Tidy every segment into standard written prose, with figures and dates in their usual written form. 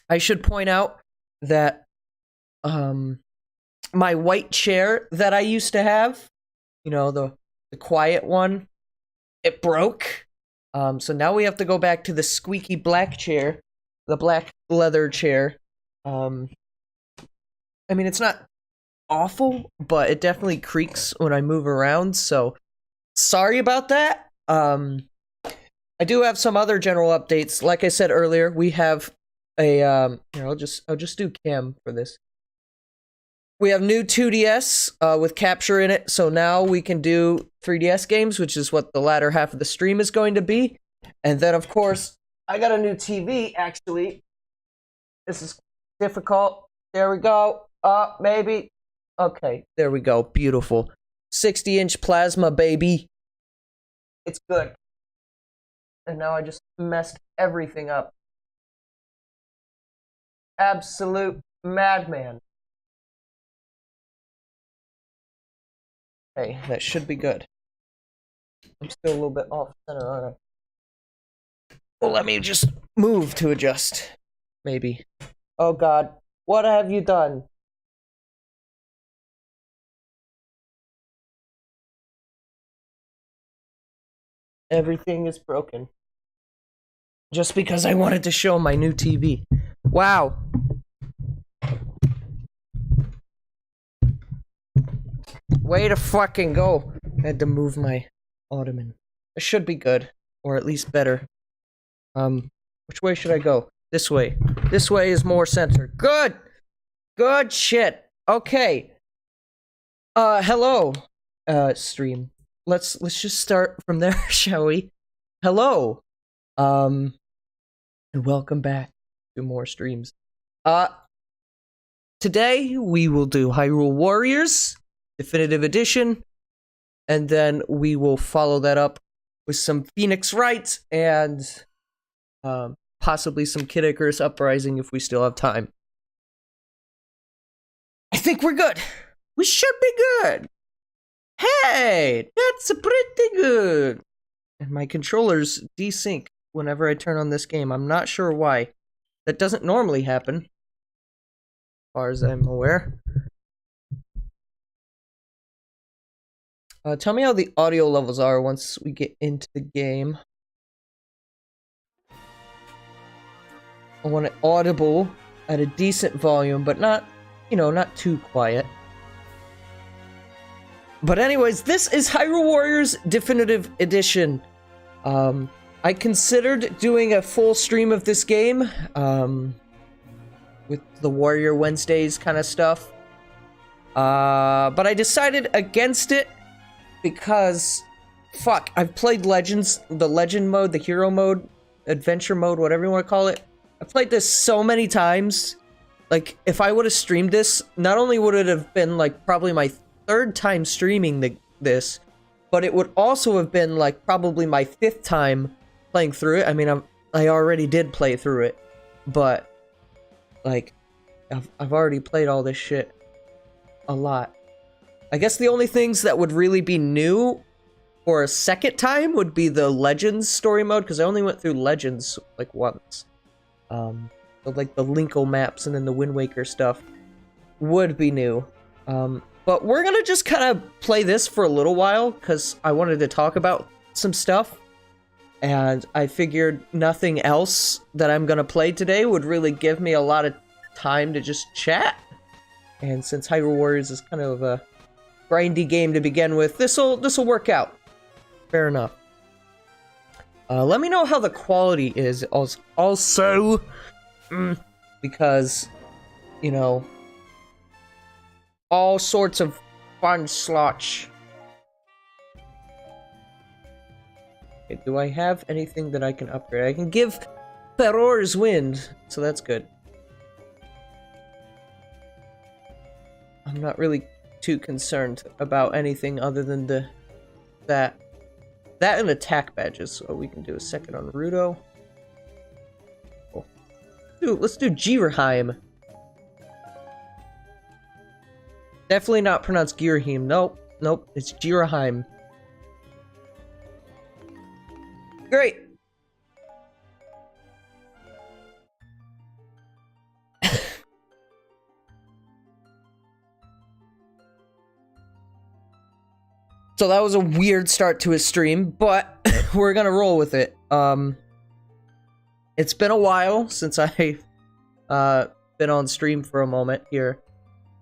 I should point out that my white chair that I used to have, you know, the quiet one, it broke. So now we have to go back to the squeaky black chair, the black leather chair. I mean, it's not awful, but it definitely creaks when I move around, so sorry about that. I do have some other general updates. Like I said earlier, we have a here, I'll just do cam for this. We have new 2DS with capture in it, so now we can do 3DS games, which is what the latter half of the stream is going to be. And then, of course, I got a new TV, actually. This is difficult. There we go. Maybe. Okay, there we go. Beautiful. 60-inch plasma, baby. It's good. And now I just messed everything up. Absolute madman. Okay, that should be good. I'm still a little bit off center, aren't I? Well, let me just move to adjust. Maybe. Oh god. What have you done? Everything is broken. Just because I wanted to show my new TV. Wow. Way to fucking go. I had to move my ottoman. It should be good. Or at least better. Which way should I go? This way. This way is more center. Good! Good shit. Okay. Hello. Stream. Let's just start from there, shall we? Hello. And welcome back to more streams. Today we will do Hyrule Warriors Definitive Edition, and then we will follow that up with some Phoenix Wright and possibly some Kid Icarus Uprising if we still have time. I think we're good. We should be good. Hey, that's pretty good. And my controllers desync whenever I turn on this game. I'm not sure why. That doesn't normally happen, as far as I'm aware. Tell me how the audio levels are once we get into the game. I want it audible at a decent volume, but not, you know, not too quiet. But anyways, this is Hyrule Warriors Definitive Edition. I considered doing a full stream of this game, with the Warrior Wednesdays kind of stuff. But I decided against it because, fuck, I've played Legends, the Legend mode, the Hero mode, Adventure mode, whatever you want to call it. I've played this so many times. Like, if I would have streamed this, not only would it have been, like, probably my third time streaming this, but it would also have been, like, probably my fifth time playing through it. I mean, I already did play through it, but, like, I've already played all this shit a lot. I guess the only things that would really be new for a second time would be the Legends story mode, because I only went through Legends, like, once. So, like, the Linkle maps and then the Wind Waker stuff would be new. But we're gonna just kind of play this for a little while, because I wanted to talk about some stuff. And I figured nothing else that I'm gonna play today would really give me a lot of time to just chat. And since Hyrule Warriors is kind of a grindy game to begin with, this'll work out. Fair enough. Let me know how the quality is also, because, you know, all sorts of fun slotch. Okay, do I have anything that I can upgrade? I can give Peror's Wind, so that's good. I'm not really too concerned about anything other than that and attack badges. So we can do a second on Rudo. Cool. Dude, let's do Girahim. Definitely not pronounced Girahim. Nope, it's Girahim. Great. So that was a weird start to a stream, but we're gonna roll with it. It's been a while since I've been on stream for a moment here.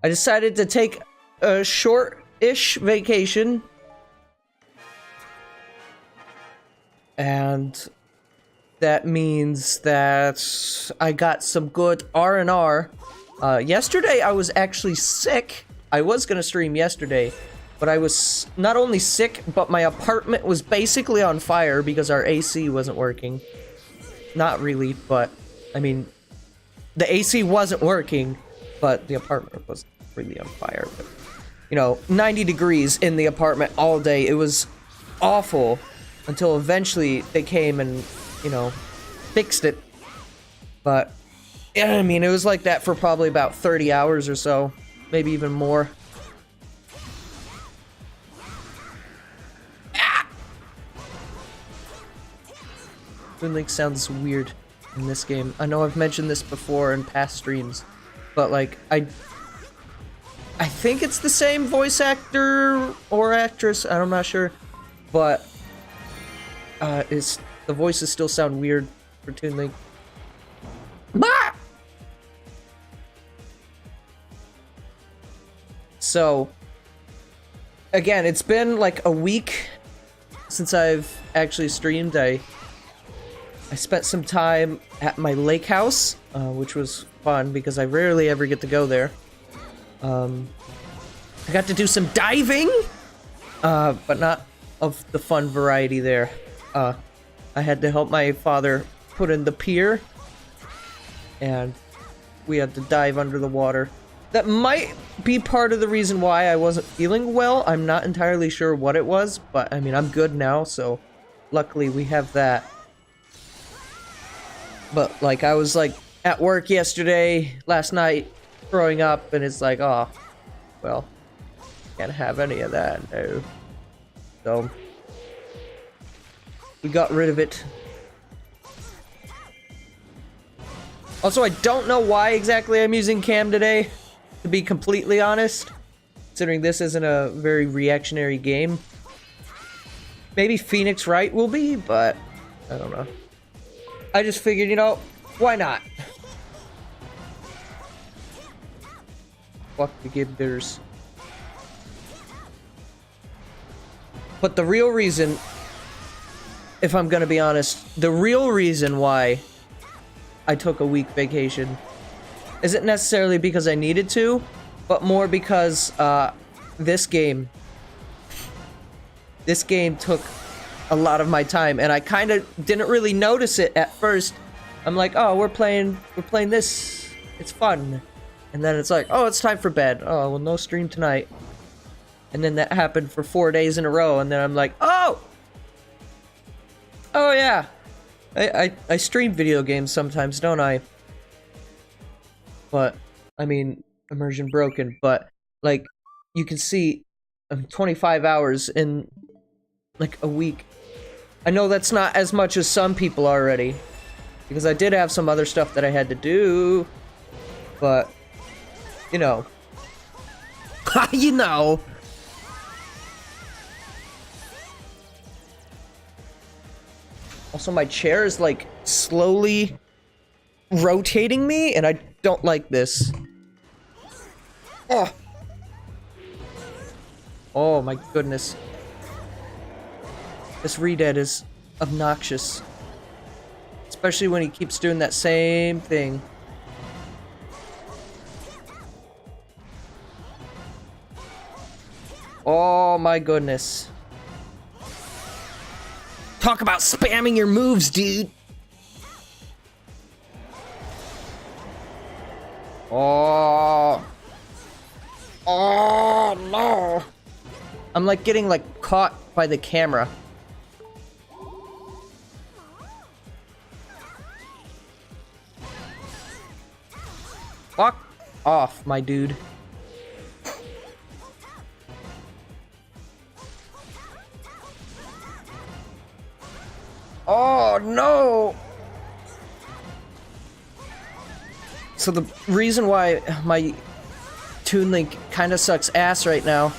I decided to take a short-ish vacation. And that means that I got some good R&R. Yesterday I was actually sick. I was gonna stream yesterday, but I was not only sick, but my apartment was basically on fire because our AC wasn't working. Not really, but I mean, the AC wasn't working, but the apartment was really on fire. But, you know, 90 degrees in the apartment all day. It was awful until eventually they came and, you know, fixed it. But yeah, I mean, it was like that for probably about 30 hours or so, maybe even more. Link sounds weird in this game. I know I've mentioned this before in past streams, but like I think it's the same voice actor or actress. I'm not sure, but the voices still sound weird for Toon Link. So again, it's been like a week since I've actually streamed. I spent some time at my lake house, which was fun because I rarely ever get to go there. I got to do some diving, but not of the fun variety there. I had to help my father put in the pier, and we had to dive under the water. That might be part of the reason why I wasn't feeling well. I'm not entirely sure what it was, but I mean, I'm good now, so luckily we have that. But, like, I was, like, at work last night, throwing up, and it's like, oh, well, can't have any of that, no. So, we got rid of it. Also, I don't know why exactly I'm using cam today, to be completely honest, considering this isn't a very reactionary game. Maybe Phoenix Wright will be, but I don't know. I just figured, you know, why not? Fuck the Gibbers. But the real reason, if I'm gonna be honest, the real reason why I took a week vacation isn't necessarily because I needed to, but more because this game took a lot of my time, and I kind of didn't really notice it at first. I'm like, oh, we're playing this, it's fun, and then it's like, oh, it's time for bed. Oh, well, no stream tonight. And then that happened for 4 days in a row, and then I'm like, oh yeah, I stream video games sometimes, don't I? But I mean, immersion broken, but like you can see I'm 25 hours in like a week. I know that's not as much as some people already, because I did have some other stuff that I had to do, but you know. You know. Also, my chair is like slowly rotating me, and I don't like this. Oh my goodness. This Redead is obnoxious. Especially when he keeps doing that same thing. Oh my goodness. Talk about spamming your moves, dude. Oh no. I'm like getting like caught by the camera. Fuck off, my dude. Oh no! So the reason why my Toon Link kind of sucks ass right now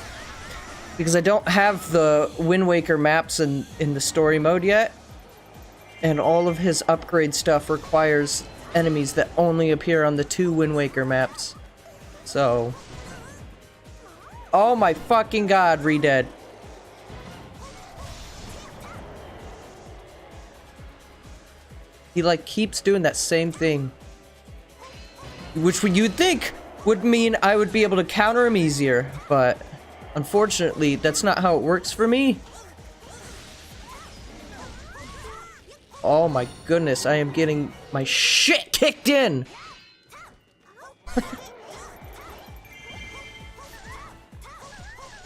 because I don't have the Wind Waker maps in the story mode yet, and all of his upgrade stuff requires enemies that only appear on the 2 Wind Waker maps. So, oh my fucking god, Redead. He like keeps doing that same thing, which you'd think would mean I would be able to counter him easier, but unfortunately, that's not how it works for me. Oh my goodness, I am getting my shit kicked in!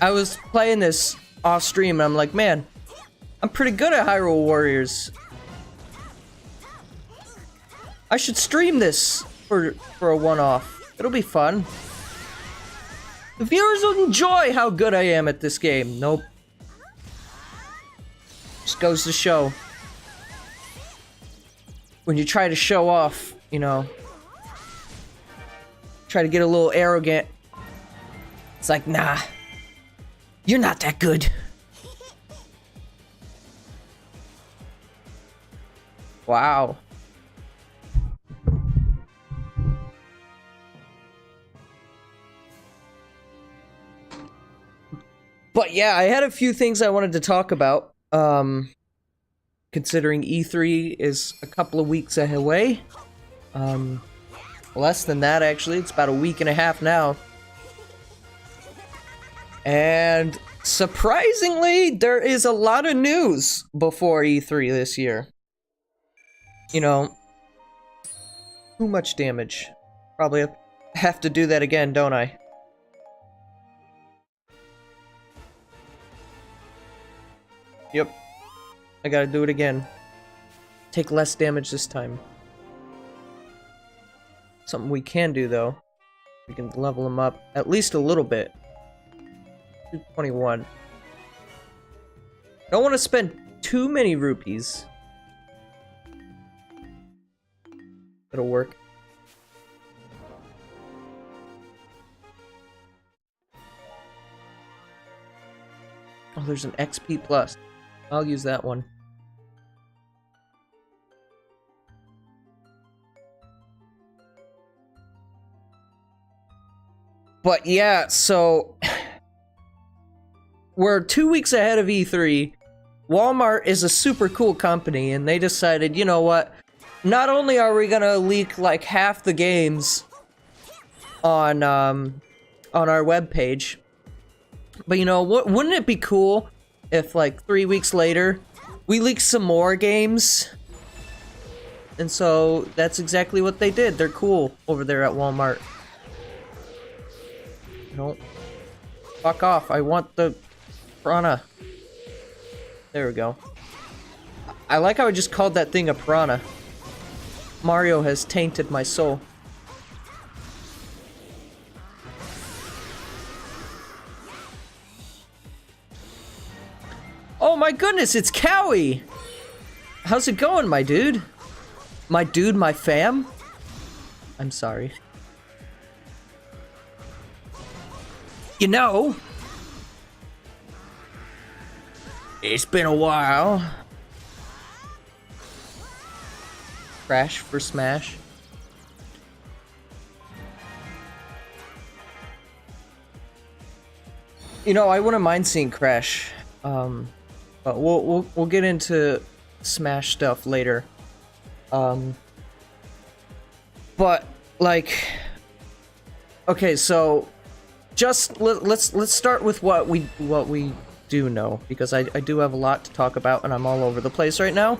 I was playing this off stream and I'm like, man, I'm pretty good at Hyrule Warriors. I should stream this for a one-off. It'll be fun. The viewers will enjoy how good I am at this game. Nope. Just goes to show. When you try to show off, you know, try to get a little arrogant, it's like, nah, you're not that good. Wow. But yeah, I had a few things I wanted to talk about, considering E3 is a couple of weeks away. Less than that, actually. It's about a week and a half now. And surprisingly, there is a lot of news before E3 this year. You know, too much damage. Probably have to do that again, don't I? Yep. I gotta do it again. Take less damage this time. Something we can do, though. We can level him up at least a little bit. 221. Don't want to spend too many rupees. It'll work. Oh, there's an XP plus. I'll use that one. But yeah, so we're 2 weeks ahead of E3. Walmart is a super cool company, and they decided, you know what? Not only are we gonna leak like half the games on our webpage, but you know, wouldn't it be cool if like 3 weeks later we leak some more games? And so that's exactly what they did. They're cool over there at Walmart. No. Fuck off. I want the piranha. There we go. I like how I just called that thing a piranha. Mario has tainted my soul. Oh my goodness, it's Cowie! How's it going, my dude? My dude, my fam? I'm sorry. You know, it's been a while. Crash for Smash. You know, I wouldn't mind seeing Crash, but we'll get into Smash stuff later. But like, okay, so just let's start with what we do know, because I do have a lot to talk about, and I'm all over the place right now.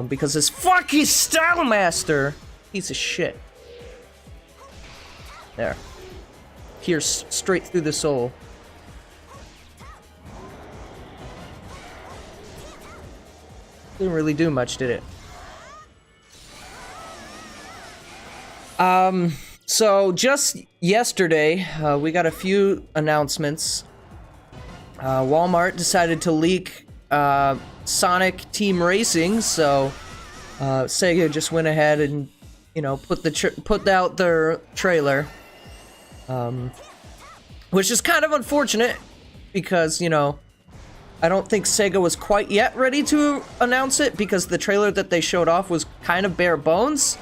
Because this fucking Style Master piece of shit. There. Pierced straight through the soul. Didn't really do much, did it? So just yesterday, we got a few announcements. Walmart decided to leak Sonic Team Racing, so Sega just went ahead and, you know, put out their trailer, which is kind of unfortunate because, you know, I don't think Sega was quite yet ready to announce it because the trailer that they showed off was kind of bare bones.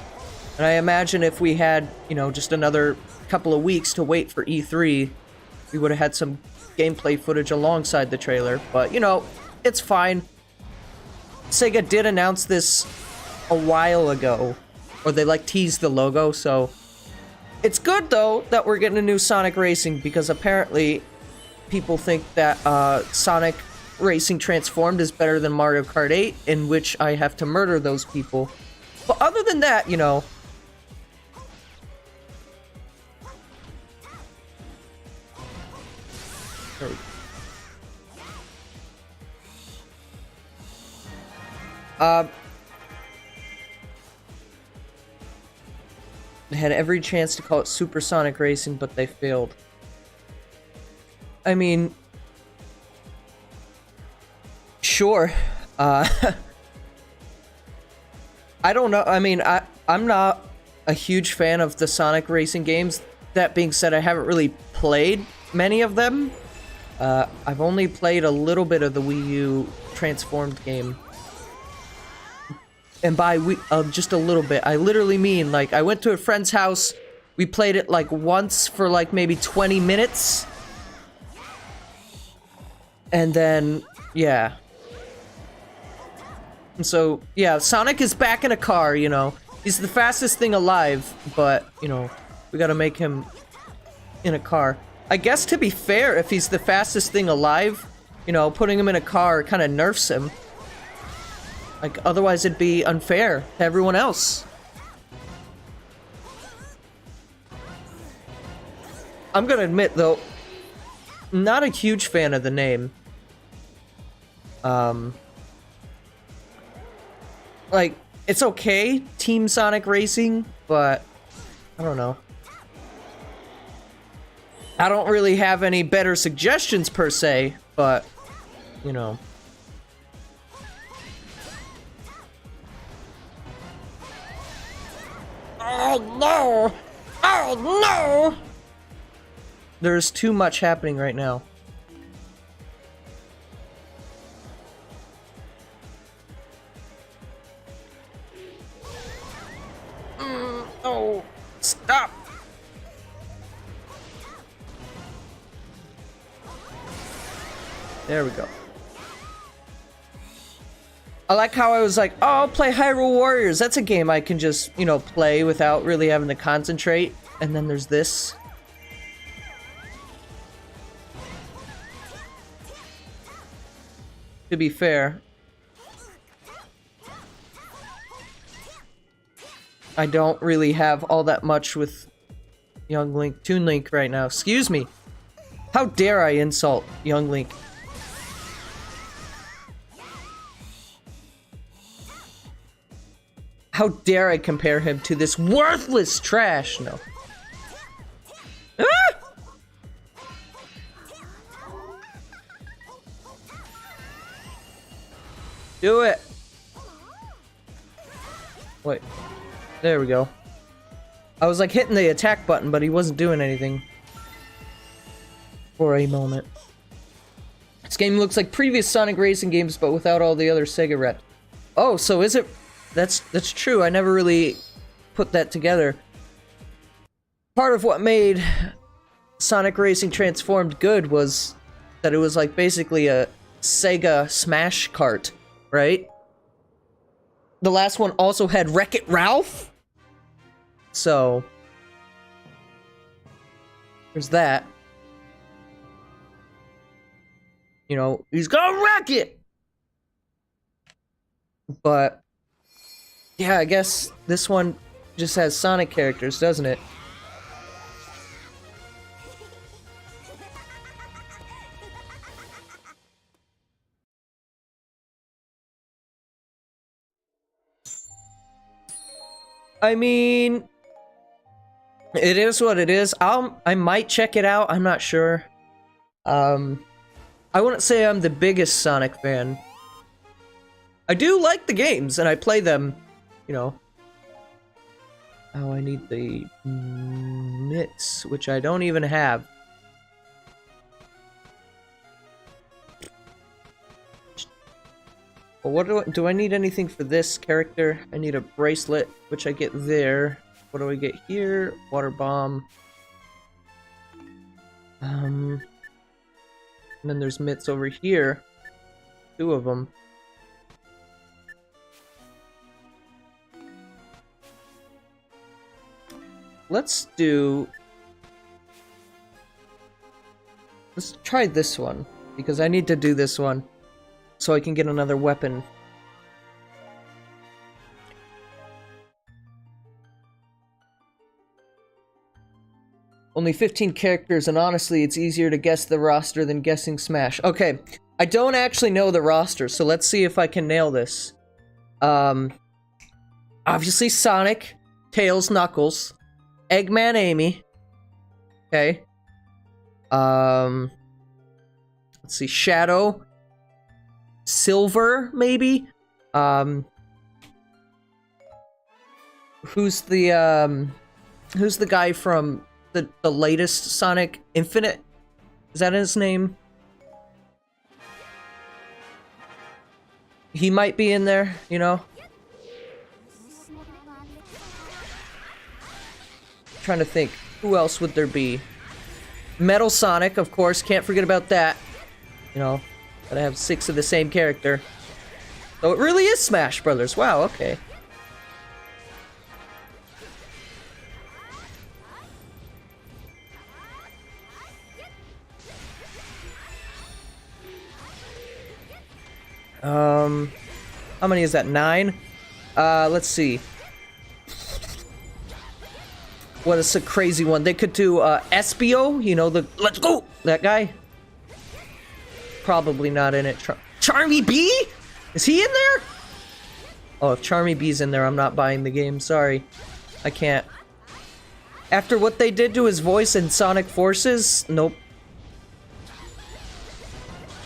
And I imagine if we had, you know, just another couple of weeks to wait for E3, we would have had some gameplay footage alongside the trailer. But, you know, it's fine. Sega did announce this a while ago, or they like teased the logo, so it's good though that we're getting a new Sonic Racing, because apparently people think that Sonic Racing Transformed is better than Mario Kart 8, in which I have to murder those people. But other than that, you know, they had every chance to call it Supersonic Racing, but they failed. I mean, sure. I don't know. I mean, I'm not a huge fan of the Sonic Racing games. That being said, I haven't really played many of them. I've only played a little bit of the Wii U Transformed game. And by just a little bit, I literally mean, like, I went to a friend's house, we played it, like, once for, like, maybe 20 minutes. And then, yeah. And so, yeah, Sonic is back in a car, you know. He's the fastest thing alive, but, you know, we gotta make him in a car. I guess, to be fair, if he's the fastest thing alive, you know, putting him in a car kind of nerfs him. Like, otherwise it'd be unfair to everyone else. I'm gonna admit, though, not a huge fan of the name. Like, it's okay, Team Sonic Racing, but I don't know. I don't really have any better suggestions, per se, but, you know. Oh no! Oh no! There's too much happening right now. Oh, stop! There we go. I like how I was like, oh, I'll play Hyrule Warriors. That's a game I can just, you know, play without really having to concentrate. And then there's this. To be fair, I don't really have all that much with Young Link, Toon Link right now. Excuse me. How dare I insult Young Link? How dare I compare him to this worthless trash? No. Ah! Do it. Wait. There we go. I was like hitting the attack button, but he wasn't doing anything. For a moment. This game looks like previous Sonic Racing games, but without all the other Sega rep. Oh, so is it... That's true. I never really put that together. Part of what made Sonic Racing Transformed good was that it was like basically a Sega Smash Kart, right? The last one also had Wreck-It Ralph. So there's that. You know, he's gonna wreck it. But yeah, I guess this one just has Sonic characters, doesn't it? I mean, it is what it is. I might check it out. I'm not sure. I wouldn't say I'm the biggest Sonic fan. I do like the games, and I play them, you know. Oh, I need the mitts, which I don't even have. Well, what do I need anything for this character? I need a bracelet, which I get there. What do I get here? Water bomb. And then there's mitts over here. 2 of them. Let's try this one, because I need to do this one so I can get another weapon. Only 15 characters, and honestly, it's easier to guess the roster than guessing Smash. Okay, I don't actually know the roster, so let's see if I can nail this. Obviously Sonic, Tails, Knuckles, Eggman, Amy. Okay. Let's see, Shadow, Silver, maybe? Who's the guy from the latest Sonic Infinite? Is that his name? He might be in there, you know? Trying to think, who else would there be? Metal Sonic, of course, can't forget about that. You know, gotta have 6 of the same character. So it really is Smash Brothers. Wow, okay. How many is that? 9? Let's see. What is a crazy one? They could do, Espio, you know, the let's go! That guy. Probably not in it. Charmy B? Is he in there? Oh, if Charmy B's in there, I'm not buying the game. Sorry. I can't. After what they did to his voice in Sonic Forces, nope.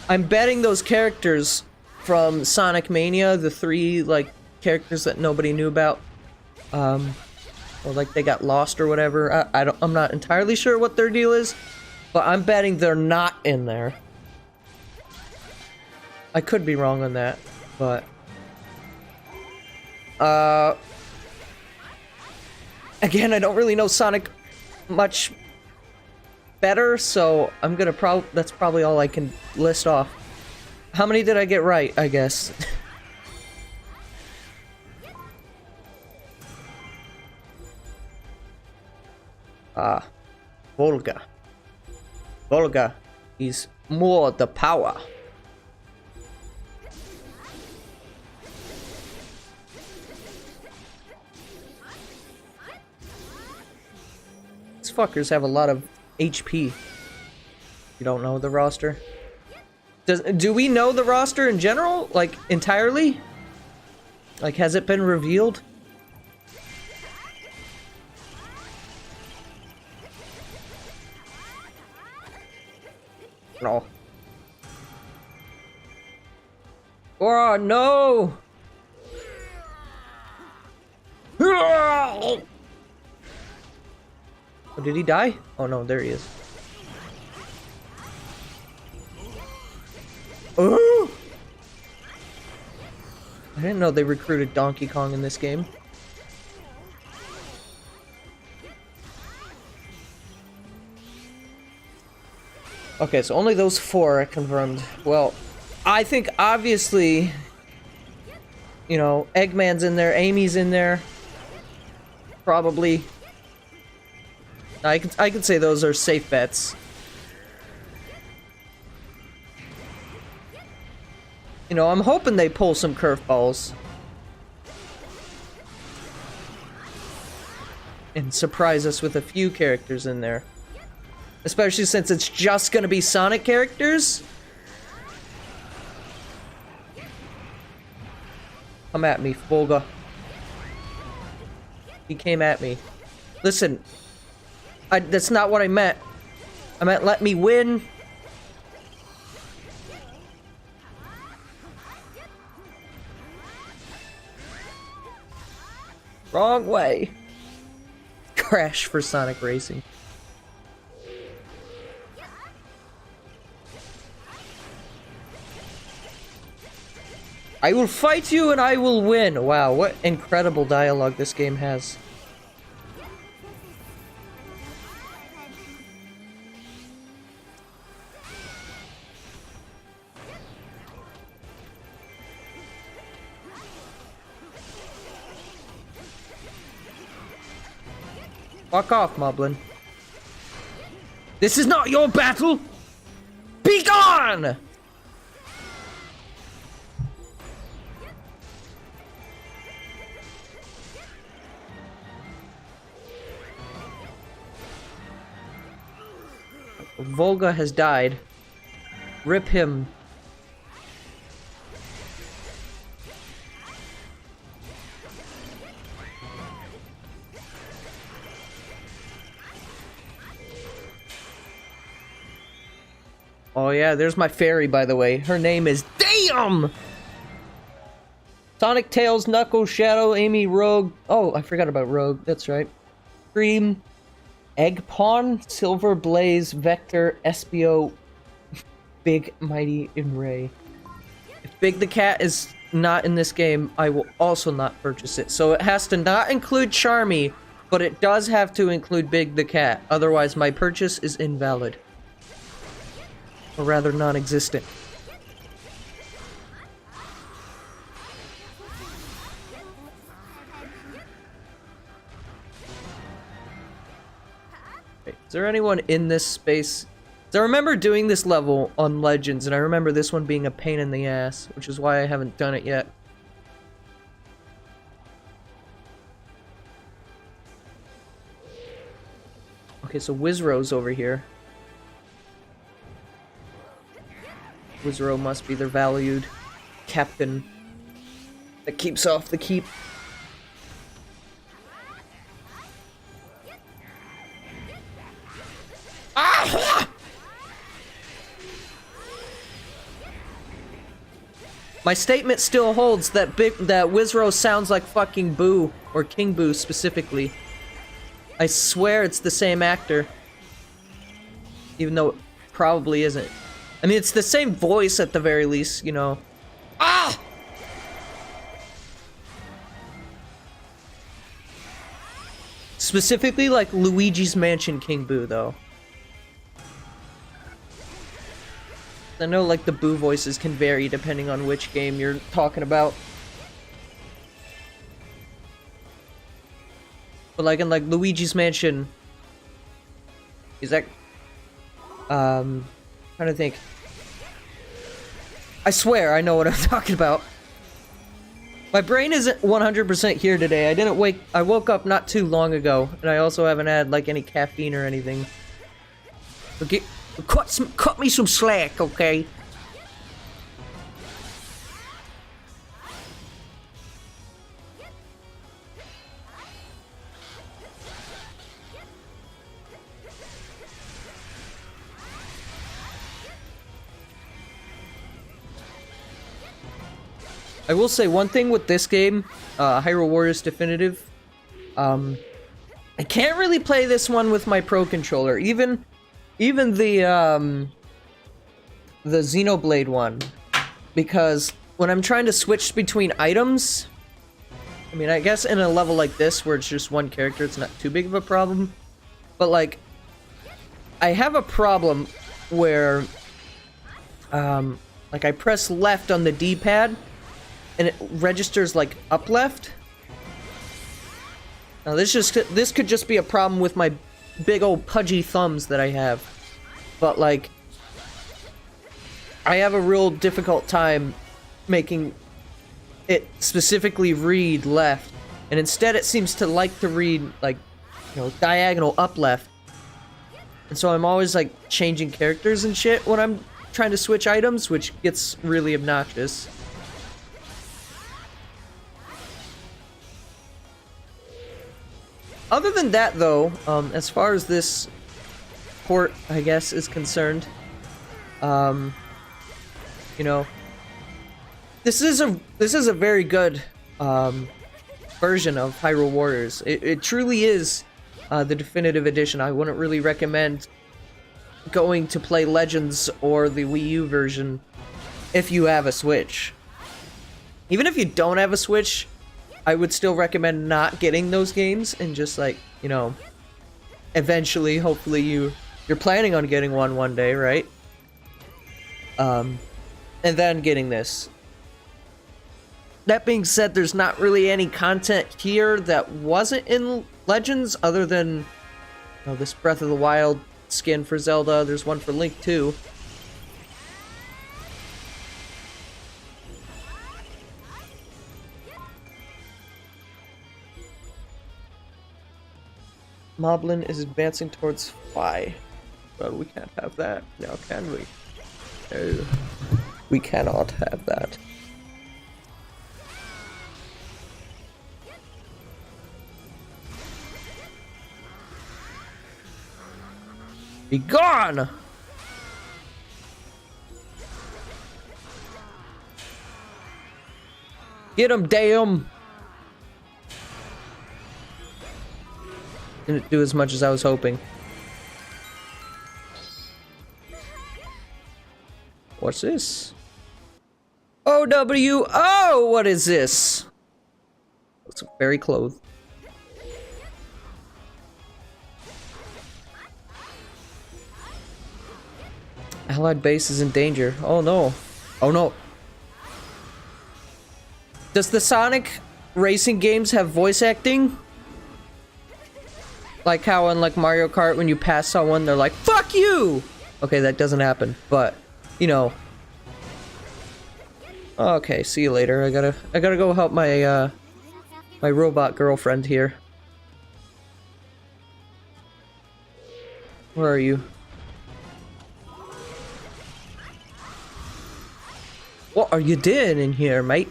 I'm betting those characters from Sonic Mania, the 3, like, characters that nobody knew about, or like they got lost or whatever. I'm not entirely sure what their deal is, but I'm betting they're not in there. I could be wrong on that, but again, I don't really know Sonic much better, so I'm gonna that's probably all I can list off. How many did I get right, I guess? Volga. Volga is more the power. These fuckers have a lot of HP. You don't know the roster? Do we know the roster in general? Like, entirely? Like, has it been revealed? No. Oh, no! Oh, did he die? Oh, no, there he is. Oh! I didn't know they recruited Donkey Kong in this game. Okay, so only those 4 are confirmed. Well, I think obviously, you know, Eggman's in there, Amy's in there. Probably. I can say those are safe bets. You know, I'm hoping they pull some curveballs. And surprise us with a few characters in there. Especially since it's just gonna be Sonic characters. Come at me, Volga. He came at me. Listen, that's not what I meant. I meant let me win. Wrong way. Crash for Sonic Racing. I will fight you and I will win. Wow, what incredible dialogue this game has. Fuck off, Moblin. This is not your battle! Be gone! Volga has died. Rip him. Oh yeah, there's my fairy, by the way. Her name is Damn! Sonic, Tails, Knuckles, Shadow, Amy, Rogue. Oh, I forgot about Rogue. That's right. Cream, Egg Pawn, Silver, Blaze, Vector, Espio, Big, Mighty, and Ray. If Big the Cat is not in this game, I will also not purchase it. So it has to not include Charmy, but it does have to include Big the Cat. Otherwise, my purchase is invalid. Or rather, non-existent. Okay, is there anyone in this space? So I remember doing this level on Legends, and I remember this one being a pain in the ass, which is why I haven't done it yet. Okay, so Wizrow's over here. Wizrow must be their valued captain that keeps off the keep. Ah! My statement still holds that Wizrow sounds like fucking Boo, or King Boo specifically. I swear it's the same actor. Even though it probably isn't. I mean, it's the same voice at the very least, you know. Ah! Specifically, like, Luigi's Mansion King Boo, though. I know, like, the Boo voices can vary depending on which game you're talking about. But, like, in, like, Luigi's Mansion... Is that... trying to think. I swear I know what I'm talking about. My brain isn't 100% here today. I woke up not too long ago, and I also haven't had like any caffeine or anything. Okay, cut me some slack, okay? I will say one thing with this game, Hyrule Warriors Definitive. I can't really play this one with my Pro Controller. Even the Xenoblade one. Because when I'm trying to switch between items... I mean, I guess in a level like this, where it's just one character, it's not too big of a problem. But, like... I have a problem where... like, I press left on the D-pad... and it registers like up left. Now this could just be a problem with my big old pudgy thumbs that I have. But like I have a real difficult time making it specifically read left. And instead it seems to like to read like, you know, diagonal up left. And so I'm always like changing characters and shit when I'm trying to switch items, which gets really obnoxious. Other than that, though, as far as this port, I guess, is concerned, you know, this is a very good version of Hyrule Warriors. It truly is the definitive edition. I wouldn't really recommend going to play Legends or the Wii U version if you have a Switch. Even if you don't have a Switch, I would still recommend not getting those games and just like, you know, eventually, hopefully you're planning on getting one day, right? And then getting this. That being said, there's not really any content here that wasn't in Legends other than, you know, this Breath of the Wild skin for Zelda. There's one for Link too. Moblin is advancing towards Phi. Well, we can't have that. Now, can we? No. We cannot have that. Be gone! Get him, damn! Didn't do as much as I was hoping. What's this? OW! Oh, what is this? Looks very clothed. Allied base is in danger. Oh no. Oh no. Does the Sonic racing games have voice acting? Like how in like Mario Kart when you pass someone they're like, "Fuck you!" Okay, that doesn't happen, but you know. Okay, see you later. I gotta go help my my robot girlfriend here. Where are you? What are you doing in here, mate?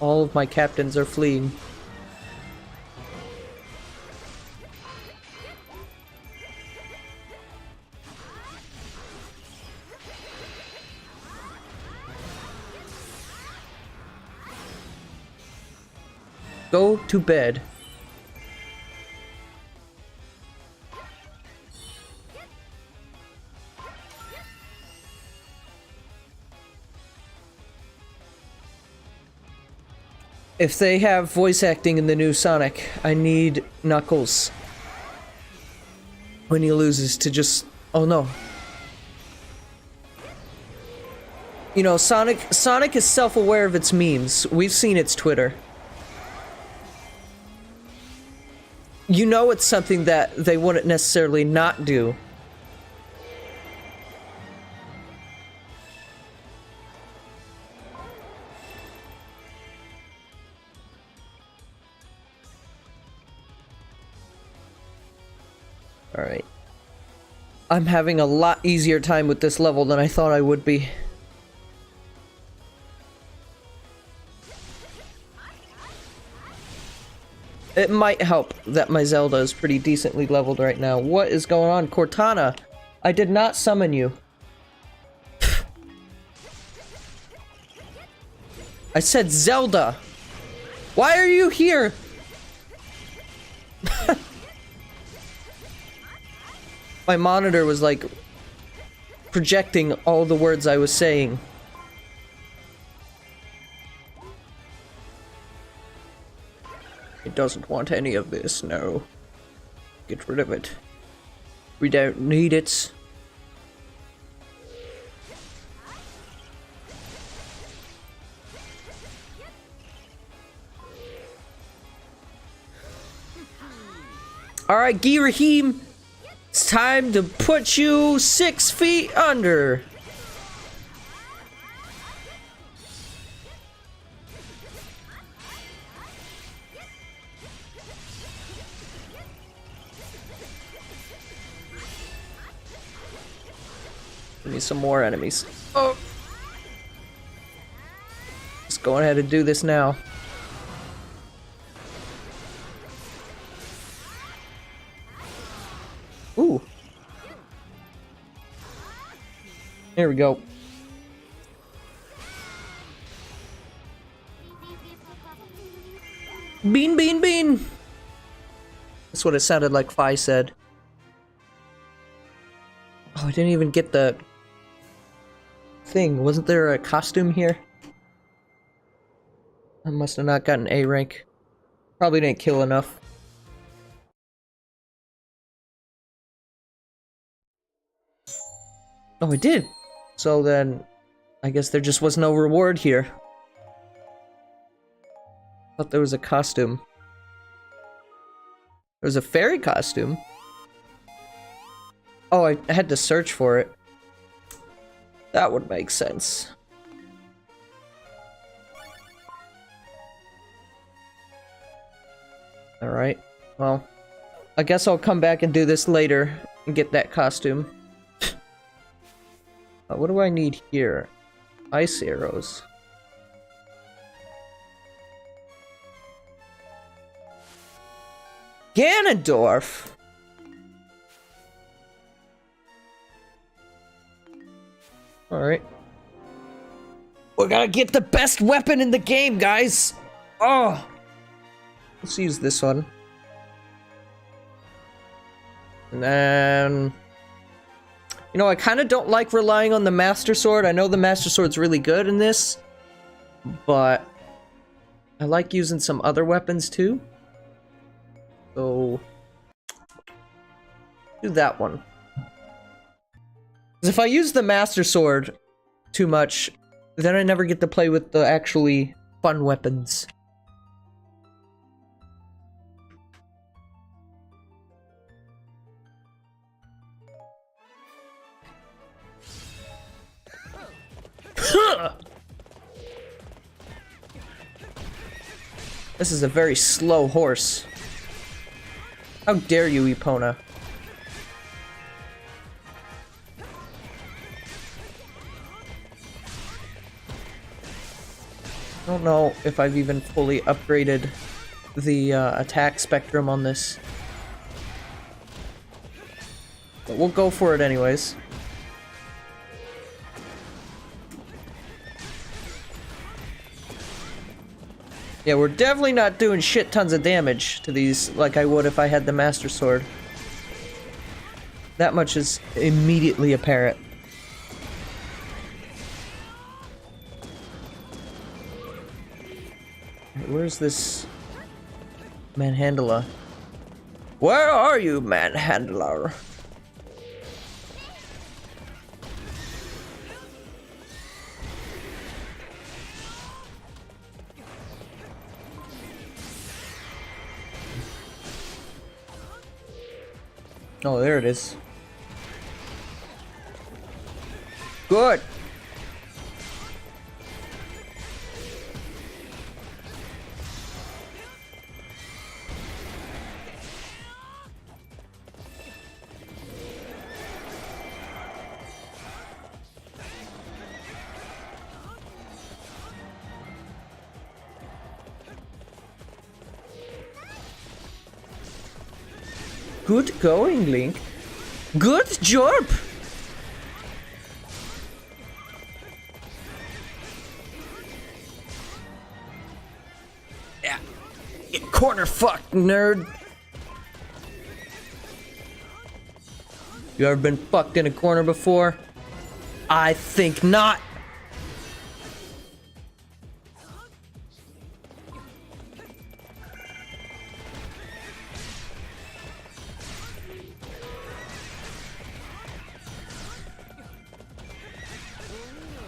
All of my captains are fleeing. Go to bed. If they have voice acting in the new Sonic, I need Knuckles when he loses to just... Oh no. You know, Sonic is self-aware of its memes. We've seen its Twitter. You know it's something that they wouldn't necessarily not do. Alright. I'm having a lot easier time with this level than I thought I would be. It might help that my Zelda is pretty decently leveled right now. What is going on? Cortana, I did not summon you. I said Zelda. Why are you here? My monitor was like projecting all the words I was saying. It doesn't want any of this, no. Get rid of it. We don't need it. Alright, Girahim. It's time to put you 6 feet under. We need some more enemies. Oh. Just go ahead and do this now. Ooh. Here we go. Bean, bean, bean! That's what it sounded like Fi said. Oh, I didn't even get the thing. Wasn't there a costume here? I must have not gotten A rank. Probably didn't kill enough. Oh, I did. So then, I guess there just was no reward here. Thought there was a costume. There was a fairy costume. Oh, I had to search for it. That would make sense. Alright, well, I guess I'll come back and do this later and get that costume. What do I need here? Ice arrows. Ganondorf! Alright. We gotta get the best weapon in the game, guys! Oh! Let's use this one. And then... You know, I kind of don't like relying on the Master Sword. I know the Master Sword's really good in this, but I like using some other weapons too. So, do that one. Because if I use the Master Sword too much, then I never get to play with the actually fun weapons. This is a very slow horse. How dare you, Epona? I don't know if I've even fully upgraded the attack spectrum on this. But we'll go for it anyways. Yeah, we're definitely not doing shit tons of damage to these like I would if I had the Master Sword. That much is immediately apparent. Where's this Manhandler? Where are you, Manhandler? Oh, there it is. Good. Good going, Link. Good job! Yeah. Get corner fucked, nerd. You ever been fucked in a corner before? I think not.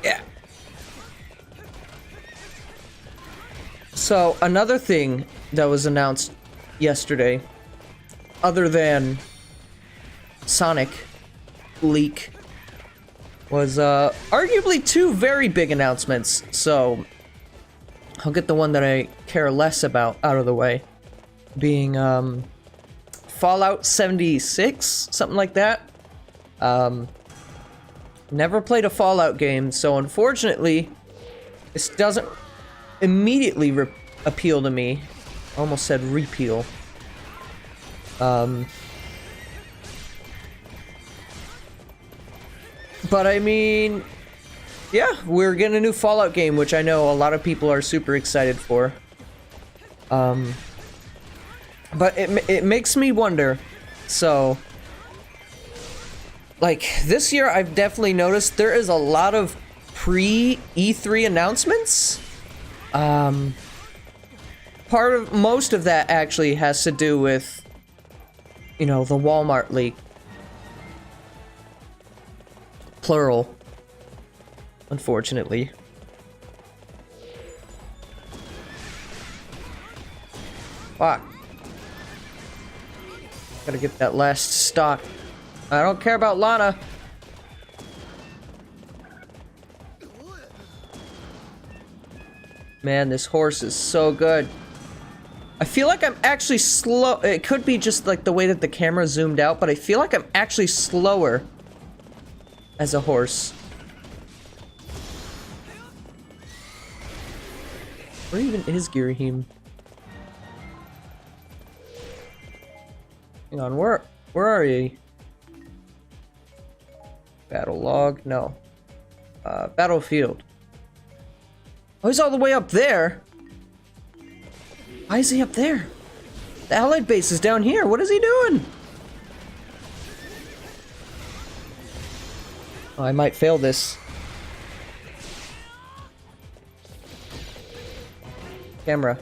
Yeah. So, another thing that was announced yesterday, other than Sonic leak, was arguably two very big announcements. So, I'll get the one that I care less about out of the way, being Fallout 76, something like that. Never played a Fallout game, so unfortunately, this doesn't immediately appeal to me. Almost said repeal. But I mean, yeah, we're getting a new Fallout game, which I know a lot of people are super excited for. But it makes me wonder. So, like, this year I've definitely noticed there is a lot of pre-E3 announcements. Most of that actually has to do with, you know, the Walmart leak. Plural. Unfortunately. Fuck. Gotta get that last stock. I don't care about Lana. Man, this horse is so good. I feel like I'm actually slow. It could be just like the way that the camera zoomed out, but I feel like I'm actually slower as a horse. Where even is Girahim? Hang on, where are you? Battle log? No. Battlefield. Oh, he's all the way up there. Why is he up there? The Allied base is down here. What is he doing? Oh, I might fail this. Camera.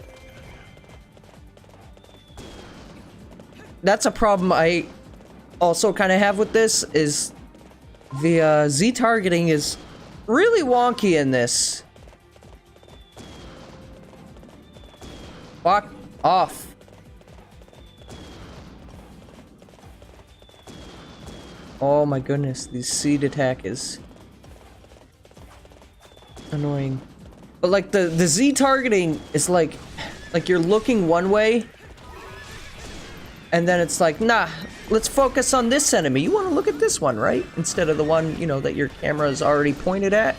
That's a problem I also kind of have with this, is the Z targeting is really wonky in this. Fuck off. Oh my goodness, the seed attack is annoying. But like the Z targeting is like you're looking one way and then it's like, nah, let's focus on this enemy. You want to look at this one, right? Instead of the one, you know, that your camera is already pointed at.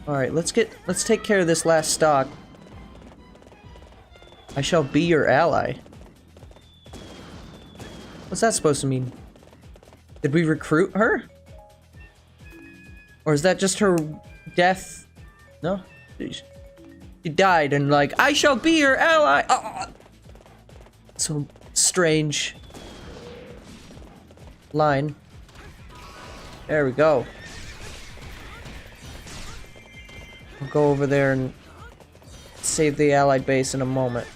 Alright, let's take care of this last stock. I shall be your ally. What's that supposed to mean? Did we recruit her? Or is that just her death? No? She died and like, I shall be your ally! Oh. So strange line. There we go. I'll go over there and save the Allied base in a moment.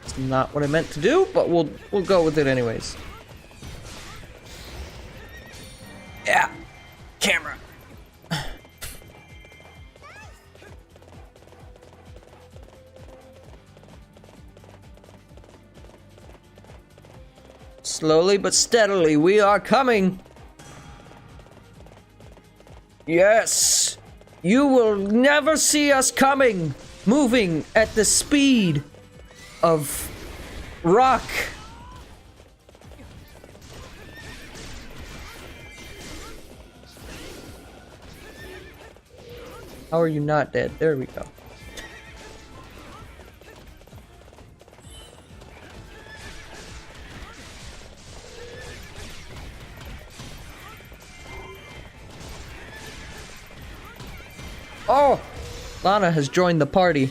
It's not what I meant to do, but we'll go with it anyways. Yeah, camera. Slowly but steadily, we are coming. Yes, you will never see us coming, moving at the speed of rock. How are you not dead? There we go. Oh! Lana has joined the party.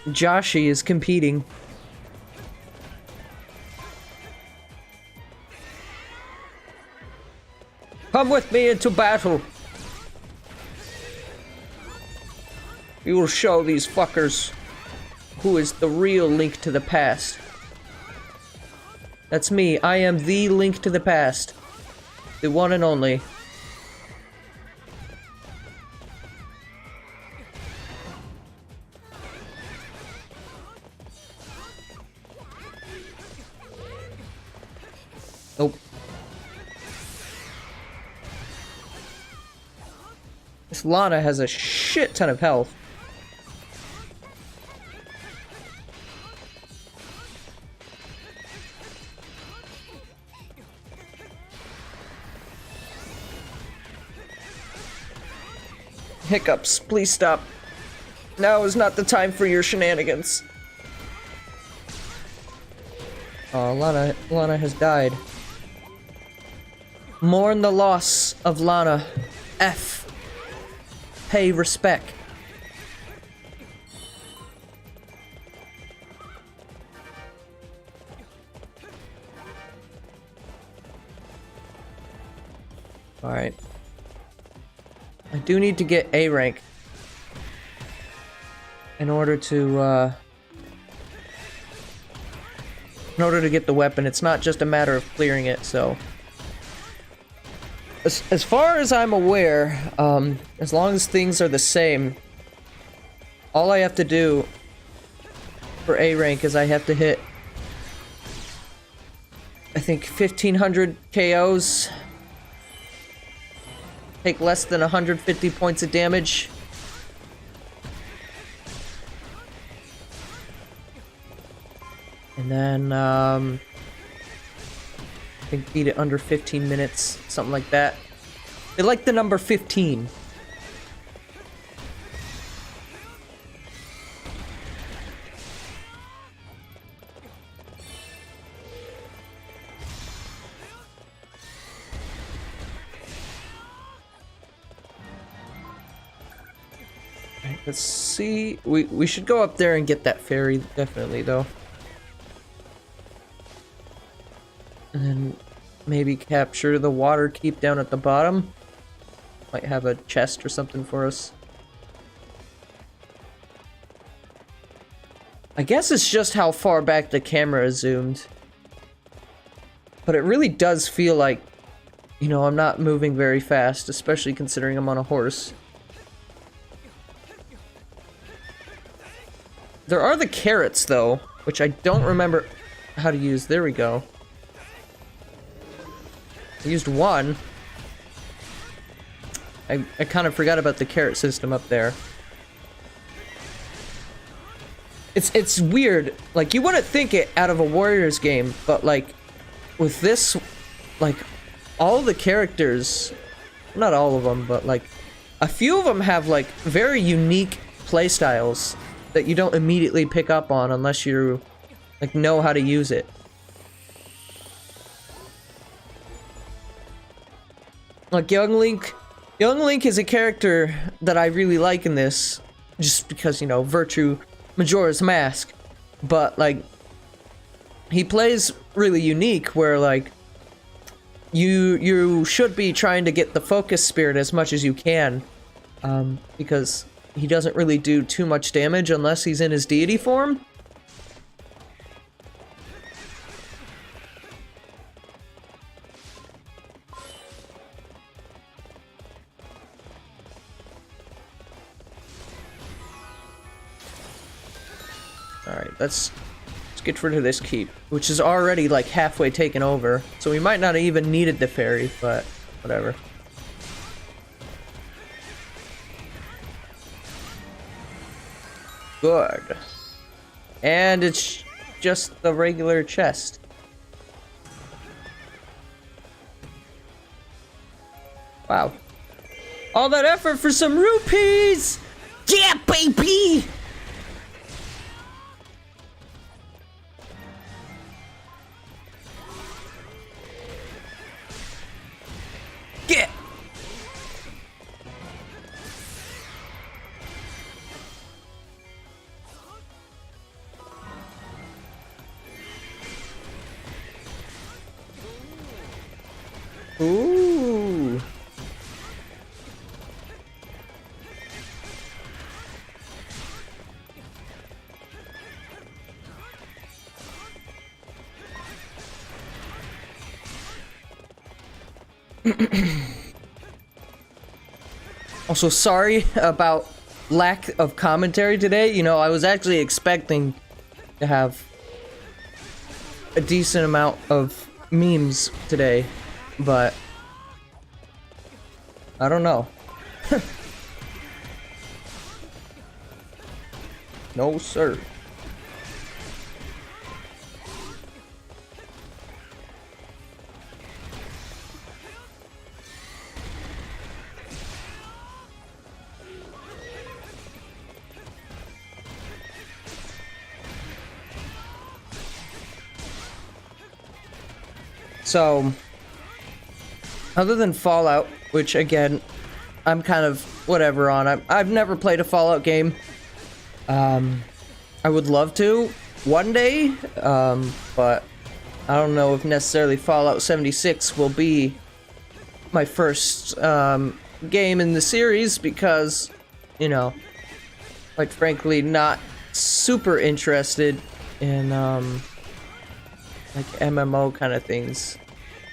Joshi is competing. Come with me into battle. We will show these fuckers who is the real Link to the Past. That's me. I am the Link to the Past. The one and only. Nope. This Lana has a shit ton of health. Hiccups, please stop. Now is not the time for your shenanigans. Oh, Lana has died. Mourn the loss of Lana. F. Pay respect. Alright. I do need to get A rank in order to get the weapon. It's not just a matter of clearing it, so as far as I'm aware, as long as things are the same, all I have to do for A rank is I have to hit, I think, 1500 KOs, take less than 150 points of damage, and then I think beat it under 15 minutes, something like that. They like the number 15. Alright, let's see. We should go up there and get that fairy, definitely, though. And then maybe capture the water keep down at the bottom. Might have a chest or something for us. I guess it's just how far back the camera is zoomed. But it really does feel like, you know, I'm not moving very fast, especially considering I'm on a horse. There are the carrots, though, which I don't remember how to use. There we go. I used one. I kind of forgot about the carrot system up there. It's weird. Like, you wouldn't think it out of a Warriors game, but like, with this, like, all the characters, not all of them, but like, a few of them have like very unique playstyles that you don't immediately pick up on unless you like know how to use it. Like Young Link is a character that I really like in this, just because, you know, Virtue, Majora's Mask, but like, he plays really unique where like, you should be trying to get the focus spirit as much as you can, because he doesn't really do too much damage unless he's in his deity form. Alright, let's get rid of this keep, which is already like halfway taken over, so we might not have even needed the fairy, but whatever. Good. And it's just the regular chest. Wow. All that effort for some rupees! Yeah, baby! Get! Ooh. Also, sorry about lack of commentary today. You know, I was actually expecting to have a decent amount of memes today, but I don't know. No, sir. So, other than Fallout, which again, I'm kind of whatever on. I've never played a Fallout game. I would love to one day, but I don't know if necessarily Fallout 76 will be my first game in the series because, you know, quite frankly, not super interested in like MMO kind of things.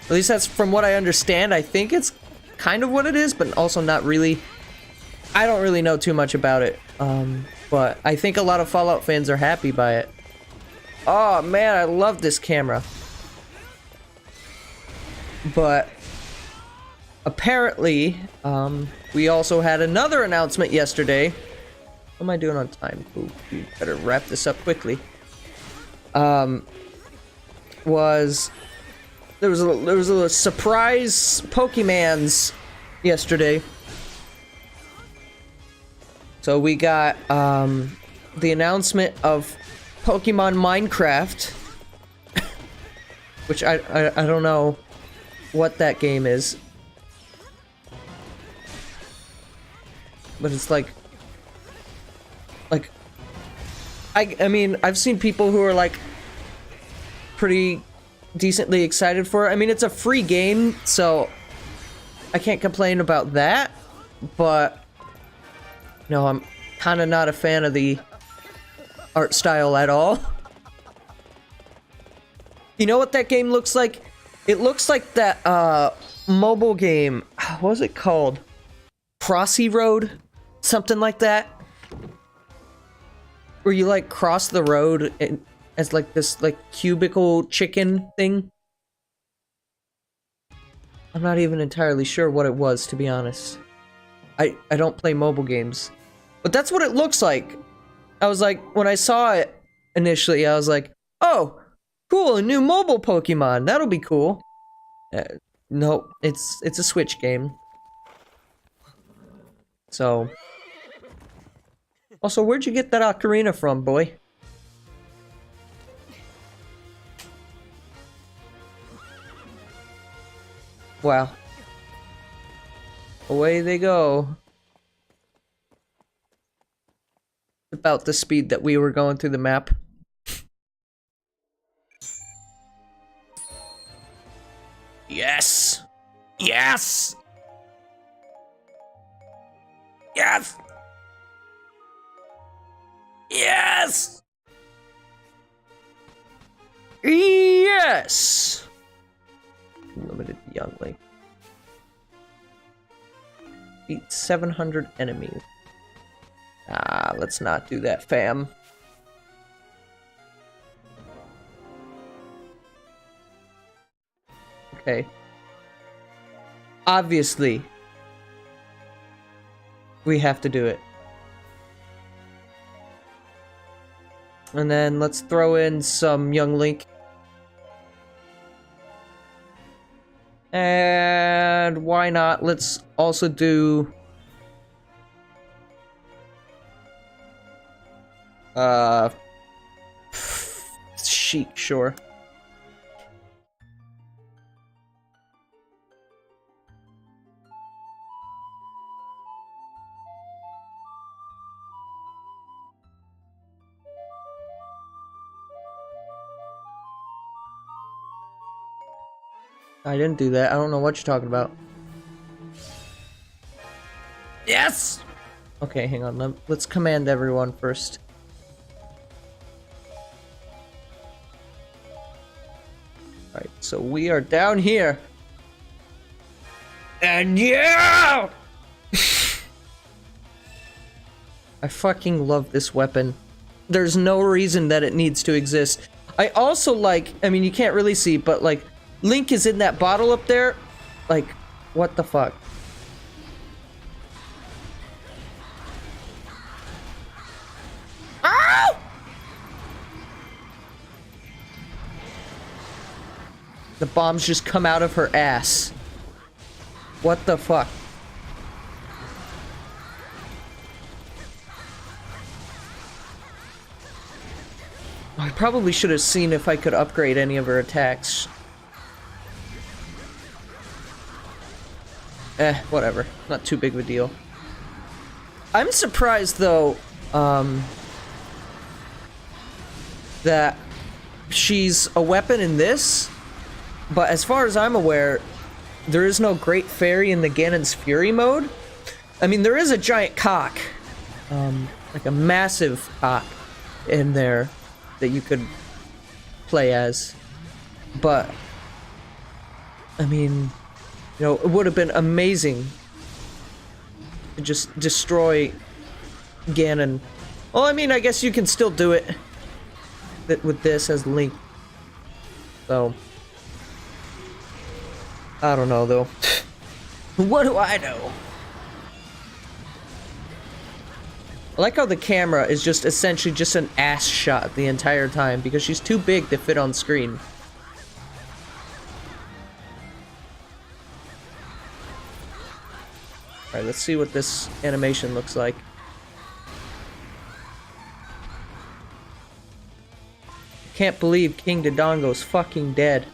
At least that's from what I understand. I think it's kind of what it is, but also not really. I don't really know too much about it. But I think a lot of Fallout fans are happy by it. Oh man, I love this camera. But apparently, we also had another announcement yesterday. What am I doing on time? Ooh, you better wrap this up quickly. There was a surprise Pokemans yesterday. So we got the announcement of Pokemon Minecraft, which I don't know what that game is, but it's like I mean, I've seen people who are like pretty decently excited for it. I mean, it's a free game, so I can't complain about that, but no, I'm kind of not a fan of the art style at all. You know what that game looks like? It looks like that mobile game. What was it called? Crossy Road? Something like that. Where you like cross the road and as like this like cubicle chicken thing. I'm not even entirely sure what it was, to be honest. I don't play mobile games. But that's what it looks like. I was like, when I saw it initially, I was like, oh, cool, a new mobile Pokemon. That'll be cool. No, it's a Switch game. So. Also, where'd you get that ocarina from, boy? Wow. Away they go. About the speed that we were going through the map. Yes! Yes! Yes! Yes! Yes! Limited Young Link. Beat 700 enemies. Ah, let's not do that, fam. Okay. Obviously, we have to do it. And then let's throw in some Young Link. And why not? Let's also do Sheik, sure. I didn't do that. I don't know what you're talking about. Yes! Okay, hang on. Let's command everyone first. Alright, so we are down here. And yeah! I fucking love this weapon. There's no reason that it needs to exist. I also like, I mean, you can't really see, but like, Link is in that bottle up there. Like, what the fuck? Ow! The bombs just come out of her ass. What the fuck? I probably should have seen if I could upgrade any of her attacks. Whatever. Not too big of a deal. I'm surprised, though, that she's a weapon in this, but as far as I'm aware, there is no Great Fairy in the Ganon's Fury mode. I mean, there is a giant cock, like a massive cock in there that you could play as, but, I mean, you know, it would have been amazing to just destroy Ganon. Well, I mean, I guess you can still do it with this as Link. So, I don't know, though. What do I know? I like how the camera is just essentially just an ass shot the entire time because she's too big to fit on screen. Alright, let's see what this animation looks like. Can't believe King Dodongo's fucking dead.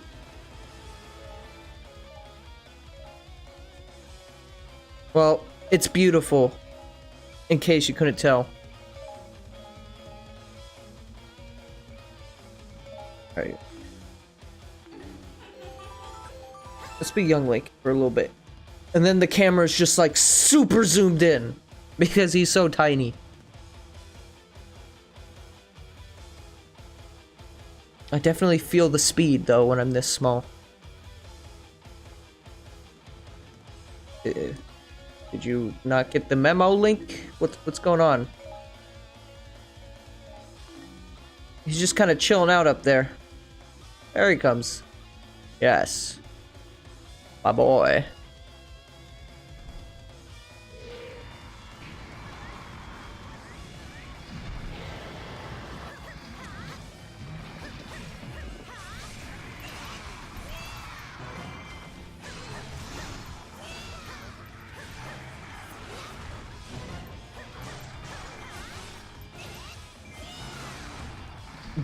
Well, it's beautiful, in case you couldn't tell. Alright. Let's be young Link for a little bit. And then the camera's just like super zoomed in because he's so tiny. I definitely feel the speed though when I'm this small. Did you not get the memo, Link? What's going on? He's just kind of chilling out up there. There he comes. Yes. My boy.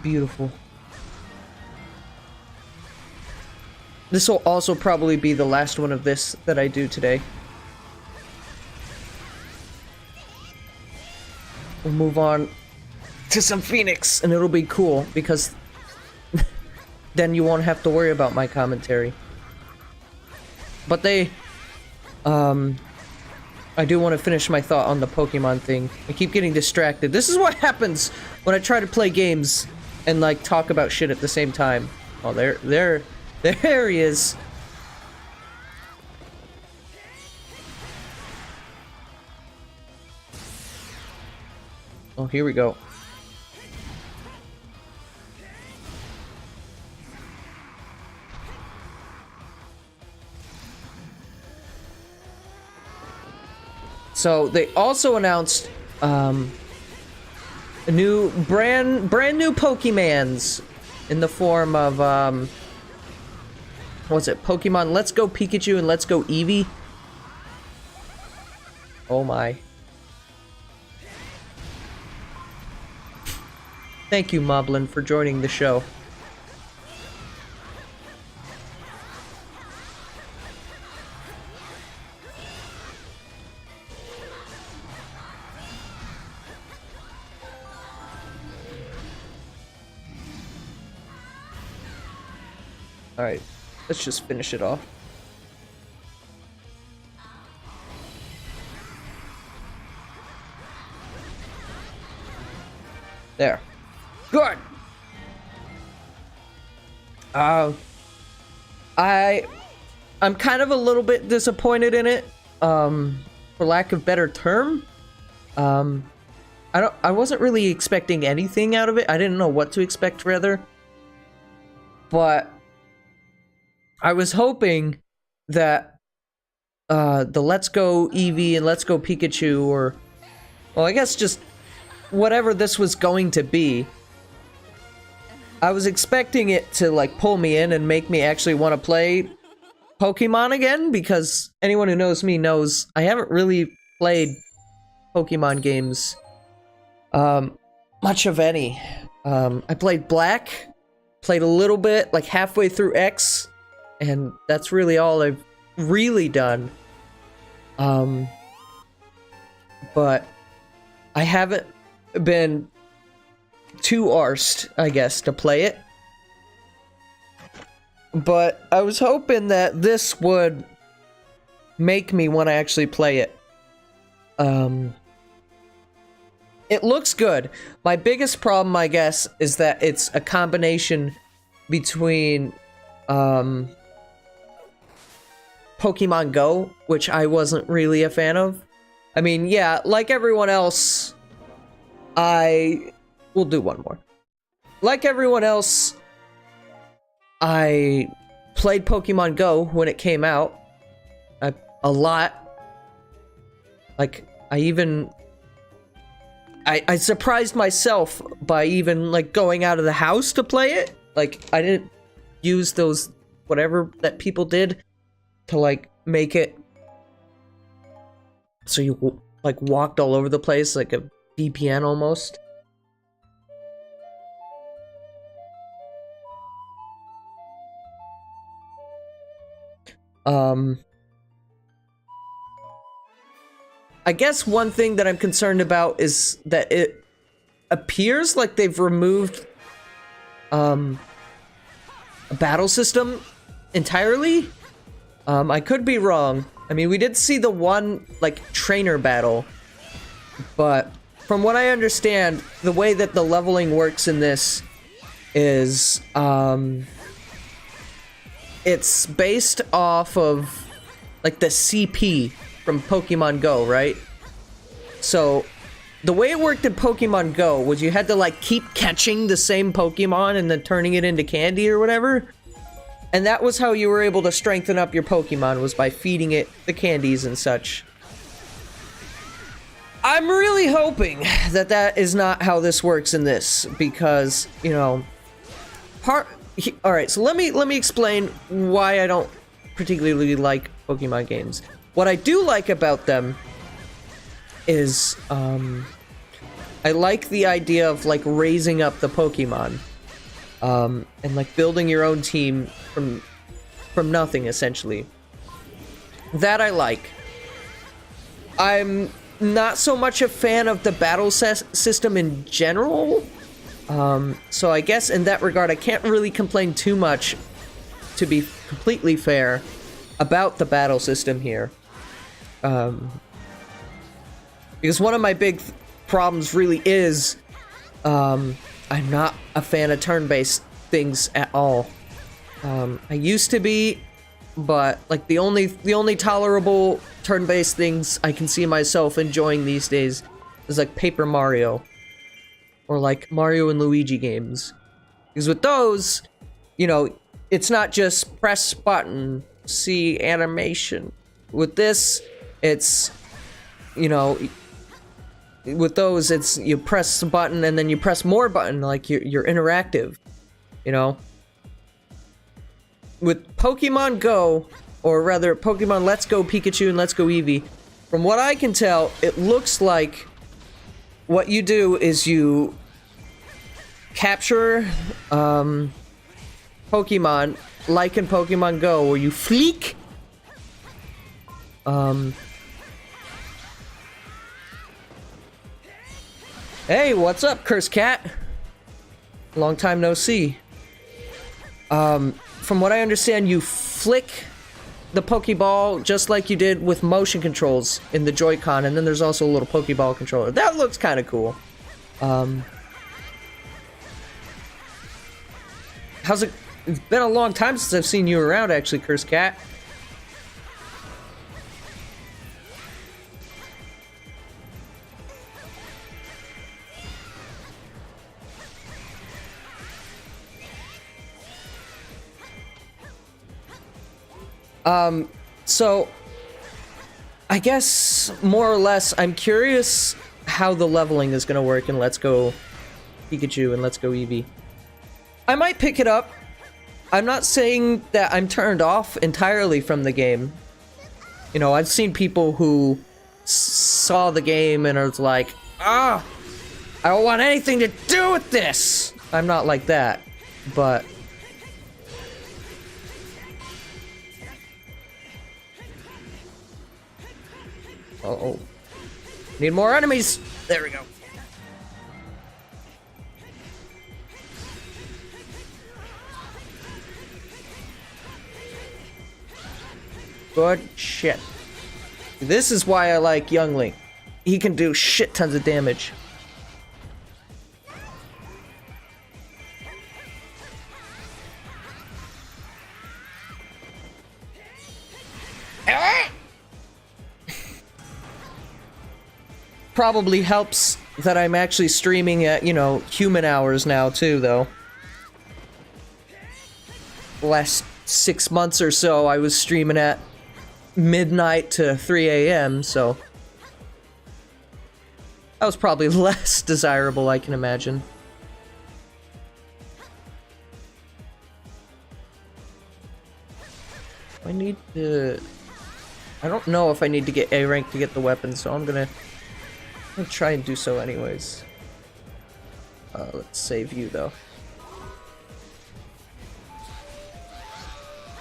Beautiful. This will also probably be the last one of this that I do today. We'll move on to some Phoenix, and it'll be cool, because then you won't have to worry about my commentary. But I do want to finish my thought on the Pokemon thing. I keep getting distracted. This is what happens when I try to play games and, like, talk about shit at the same time. Oh, there he is. Oh, here we go. So they also announced a new brand new Pokemans in the form of what's it? Pokemon Let's Go Pikachu and Let's Go Eevee. Oh my. Thank you, Moblin, for joining the show. Alright, let's just finish it off. There. Good! I'm kind of a little bit disappointed in it, for lack of better term. I wasn't really expecting anything out of it. I didn't know what to expect, rather. But I was hoping that the Let's Go Eevee and Let's Go Pikachu, or, well, I guess just whatever this was going to be, I was expecting it to, like, pull me in and make me actually want to play Pokemon again, because anyone who knows me knows I haven't really played Pokemon games much of any. I played Black, played a little bit, like halfway through X, and that's really all I've really done. But I haven't been too arsed, I guess, to play it. But I was hoping that this would make me want to actually play it. It looks good. My biggest problem, I guess, is that it's a combination between Pokemon Go, which I wasn't really a fan of. I mean, yeah, like everyone else, we'll do one more. Like everyone else, I played Pokemon Go when it came out. A lot. Like, I surprised myself by even, like, going out of the house to play it. Like, I didn't use those, whatever that people did to, like, make it so you, like, walked all over the place, like a VPN almost. I guess one thing that I'm concerned about is that it appears like they've removed a battle system entirely. I could be wrong. I mean, we did see the one, like, trainer battle, but from what I understand, the way that the leveling works in this is, it's based off of, like, the CP from Pokemon Go, right? So, the way it worked in Pokemon Go was you had to, like, keep catching the same Pokemon and then turning it into candy or whatever. And that was how you were able to strengthen up your Pokemon, was by feeding it the candies and such. I'm really hoping that that is not how this works in this, because, you know, alright, so let me explain why I don't particularly like Pokemon games. What I do like about them is, I like the idea of, like, raising up the Pokemon. And, like, building your own team from nothing, essentially. That I like. I'm not so much a fan of the battle system in general. So I guess in that regard, I can't really complain too much, to be completely fair, about the battle system here. Because one of my big problems really is, I'm not a fan of turn-based things at all. I used to be, but, like, the only tolerable turn-based things I can see myself enjoying these days is, like, Paper Mario. Or, like, Mario and Luigi games. Because with those, you know, it's not just press button, see animation. With this, it's, you know, with those, it's you press the button and then you press more button, like you're interactive, you know? With Pokemon Go, or rather Pokemon Let's Go Pikachu and Let's Go Eevee, from what I can tell, it looks like what you do is you capture Pokemon like in Pokemon Go, where you fleek. Hey, what's up, Curse Cat? Long time no see. From what I understand, you flick the Pokeball just like you did with motion controls in the Joy-Con, and then there's also a little Pokeball controller. That looks kind of cool. How's it? It's been a long time since I've seen you around, actually, Curse Cat. So, I guess, more or less, I'm curious how the leveling is gonna work in Let's Go Pikachu and Let's Go Eevee. I might pick it up. I'm not saying that I'm turned off entirely from the game. You know, I've seen people who saw the game and are like, I don't want anything to do with this! I'm not like that, but... Uh-oh. Need more enemies! There we go. Good shit. This is why I like Young Link. He can do shit tons of damage. Probably helps that I'm actually streaming at, you know, human hours now too, though. The last 6 months or so, I was streaming at midnight to 3 a.m., so that was probably less desirable, I can imagine. I need to... I don't know if I need to get A rank to get the weapon, so I'm gonna try and do so anyways. Let's save you, though.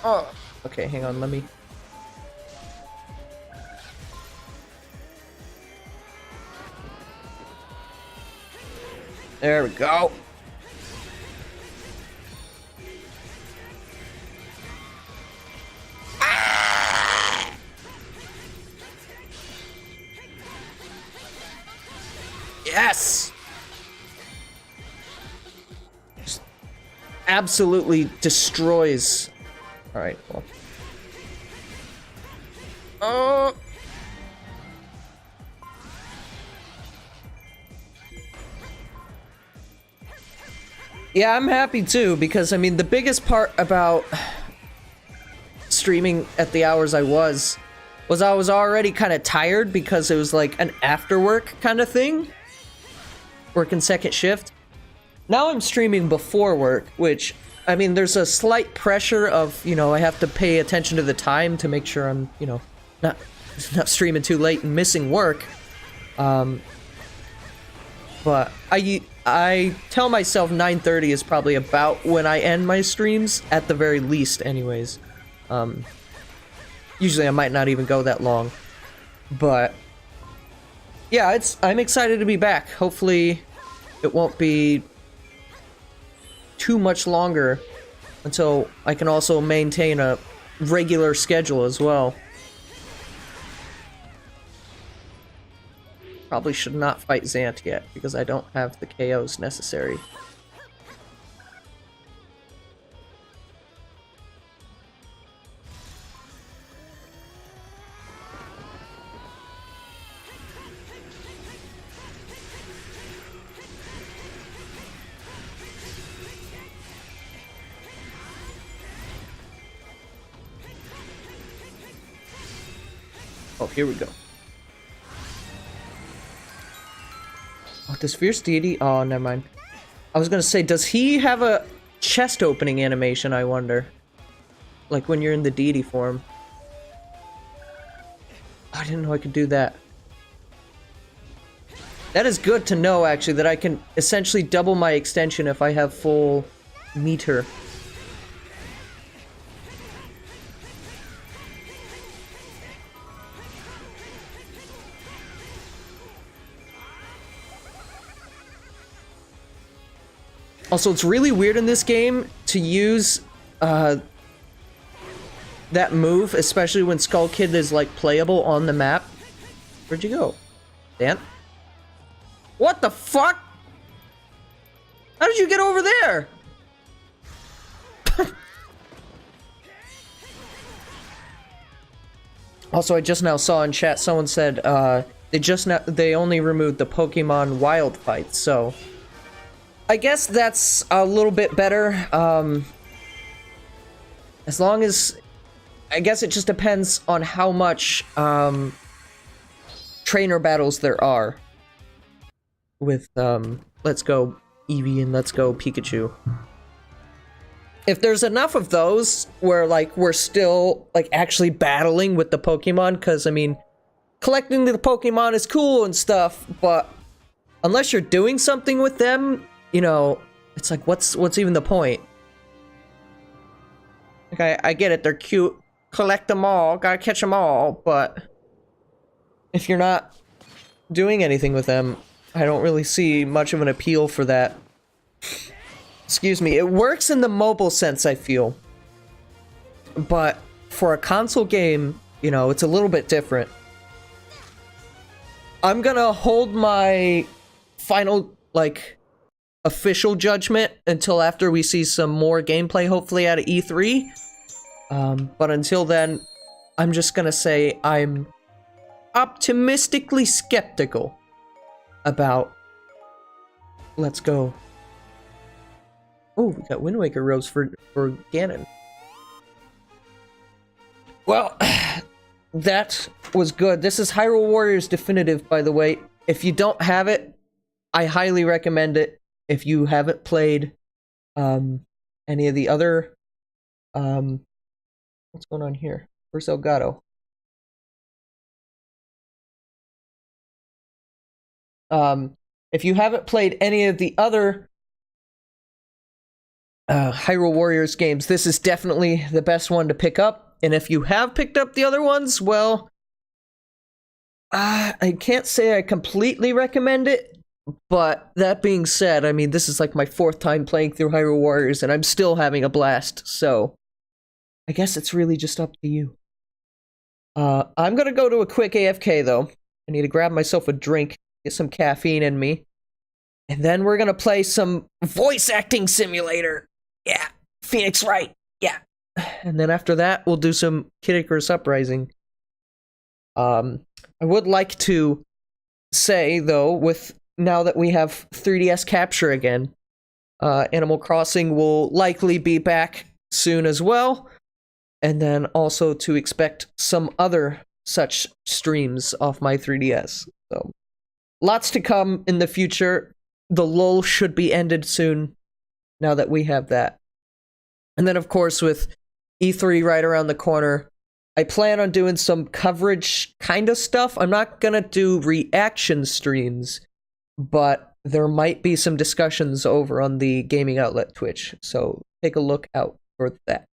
Oh! Okay, hang on, let me... There we go. Ah! Yes! Just absolutely destroys. Alright, well. Oh! Yeah, I'm happy too, because I mean, the biggest part about streaming at the hours I was I was already kind of tired because it was like an after work kind of thing. Working second shift. Now I'm streaming before work, which, I mean, there's a slight pressure of, you know, I have to pay attention to the time to make sure I'm, you know, not streaming too late and missing work. But I tell myself 9:30 is probably about when I end my streams, at the very least anyways. Usually I might not even go that long. But yeah, I'm excited to be back. Hopefully it won't be too much longer until I can also maintain a regular schedule as well. Probably should not fight Zant yet, because I don't have the KOs necessary. Oh, here we go. Oh, does Fierce Deity? Oh, never mind. I was gonna say, does he have a chest opening animation, I wonder? Like when you're in the Deity form. Oh, I didn't know I could do that. That is good to know, actually, that I can essentially double my extension if I have full meter. Also, it's really weird in this game to use that move, especially when Skull Kid is, like, playable on the map. Where'd you go? Dan? What the fuck? How did you get over there? Also, I just now saw in chat, someone said, they only removed the Pokemon wild fights, so... I guess that's a little bit better, as long as... I guess it just depends on how much, trainer battles there are. With, Let's Go Eevee and Let's Go Pikachu. If there's enough of those where, like, we're still, like, actually battling with the Pokemon, because, I mean, collecting the Pokemon is cool and stuff, but unless you're doing something with them... You know, it's like, what's even the point? Okay, I get it, they're cute. Collect them all, gotta catch them all, but... if you're not doing anything with them, I don't really see much of an appeal for that. Excuse me. It works in the mobile sense, I feel. But for a console game, you know, it's a little bit different. I'm gonna hold my final, like, official judgment until after we see some more gameplay, hopefully out of E3. But until then, I'm just gonna say I'm optimistically skeptical about Let's Go. Oh, we got Wind Waker robes for Ganon. Well, that was good. This is Hyrule Warriors Definitive, by the way. If you don't have it, I highly recommend it. If you haven't played any of the other... what's going on here? Where's Elgato? If you haven't played any of the other Hyrule Warriors games, this is definitely the best one to pick up. And if you have picked up the other ones, well, I can't say I completely recommend it. But that being said, I mean, this is like my 4th time playing through Hyrule Warriors, and I'm still having a blast. So I guess it's really just up to you. I'm gonna go to a quick AFK, though. I need to grab myself a drink, get some caffeine in me. And then we're gonna play some voice acting simulator. Yeah, Phoenix Wright. Yeah. And then after that, we'll do some Kid Icarus Uprising. I would like to say, though, with now that we have 3DS capture again, Animal Crossing will likely be back soon as well. And then also to expect some other such streams off my 3DS. So, lots to come in the future. The lull should be ended soon, now that we have that. And then, of course, with E3 right around the corner, I plan on doing some coverage kind of stuff. I'm not gonna do reaction streams, but there might be some discussions over on the gaming outlet Twitch. So take a look out for that.